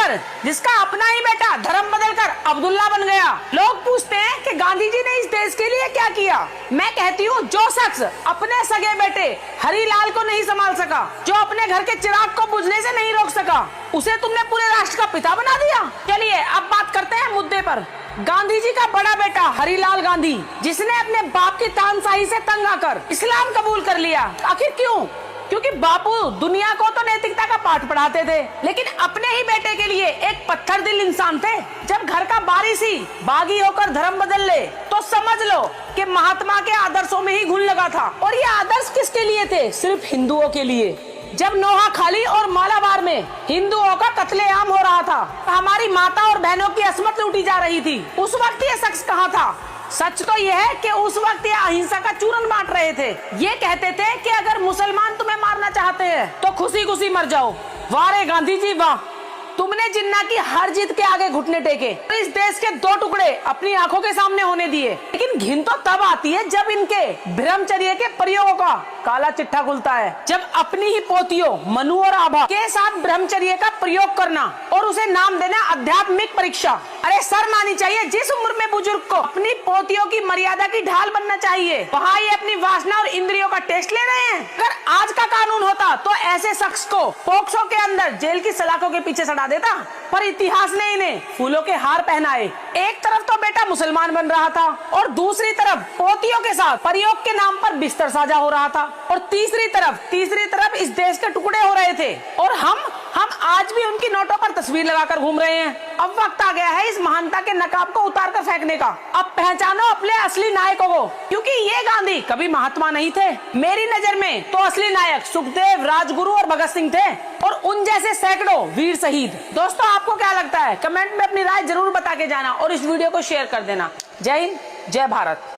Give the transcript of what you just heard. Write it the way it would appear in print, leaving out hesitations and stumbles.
पर जिसका अपना ही बेटा धर्म बदलकर अब्दुल्ला बन गया। लोग पूछते हैं कि गांधी जी ने इस देश के लिए क्या किया। मैं कहती हूँ जो शख्स अपने सगे बेटे हरिलाल को नहीं संभाल सका, जो अपने घर के चिराग को बुझने से नहीं रोक सका, उसे तुमने पूरे राष्ट्र का पिता बना दिया। चलिए अब बात करते हैं मुद्दे पर। गांधी जी का बड़ा बेटा हरिलाल गांधी, जिसने अपने बाप की तानशाही से तंग आकर इस्लाम कबूल कर लिया। आखिर क्यों? क्योंकि बापू दुनिया को तो नैतिकता का पाठ पढ़ाते थे, लेकिन अपने ही बेटे के लिए एक पत्थर दिल इंसान थे। जब घर का बारिश ही बागी होकर धर्म बदल ले तो समझ लो कि महात्मा के आदर्शों में ही घुन लगा था। और ये आदर्श किसके लिए थे? सिर्फ हिंदुओं के लिए। जब नोहा खाली और मालाबार में हिंदुओं का कत्लेआम हो रहा था, हमारी माता और बहनों की असमत लूटी जा रही थी, उस वक्त ये शख्स कहाँ था? सच तो यह है कि उस वक्त ये अहिंसा का चूरन बांट रहे थे। ये कहते थे कि अगर मुसलमान तुम्हें मारना चाहते हैं तो खुशी खुशी मर जाओ। वाह रे गांधी जी वाह, तुमने जिन्ना की हर जीत के आगे घुटने टेके, इस देश के दो टुकड़े अपनी आंखों के सामने होने दिए। लेकिन घिन तो तब आती है जब इनके ब्रह्मचर्य के प्रयोगों का काला चिट्ठा खुलता है। जब अपनी ही पोतियों मनु और आभा के साथ ब्रह्मचर्य का प्रयोग करना और उसे नाम देना आध्यात्मिक परीक्षा। अरे शर्म आनी चाहिए। जिस उम्र में बुजुर्ग को अपनी पोतियों की मर्यादा की ढाल बनना चाहिए, वहाँ ये अपनी वासना और इंद्रियों का टेस्ट ले रहे हैं। अगर आज का कानून होता तो ऐसे शख्स को पोक्सो के अंदर जेल की सलाखों के पीछे सड़ा देता, पर इतिहास ने इन्हें फूलों के हार पहनाए। एक तरफ तो बेटा मुसलमान बन रहा था और दूसरी तरफ पोतियों के साथ प्रयोग के नाम पर बिस्तर साझा हो रहा था, और तीसरी तरफ इस देश के टुकड़े हो रहे थे। और हम आज भी उनकी नोटों पर तस्वीर लगाकर घूम रहे हैं। अब वक्त आ गया है इस महानता के नकाब को उतार कर फेंकने का। अब पहचानो अपने असली नायकों को, क्योंकि ये गांधी कभी महात्मा नहीं थे। मेरी नजर में तो असली नायक सुखदेव, राजगुरु और भगत सिंह थे, और उन जैसे सैकड़ों वीर शहीद। दोस्तों आपको क्या लगता है? कमेंट में अपनी राय जरूर बता के जाना और इस वीडियो को शेयर कर देना। जय हिंद, जय भारत।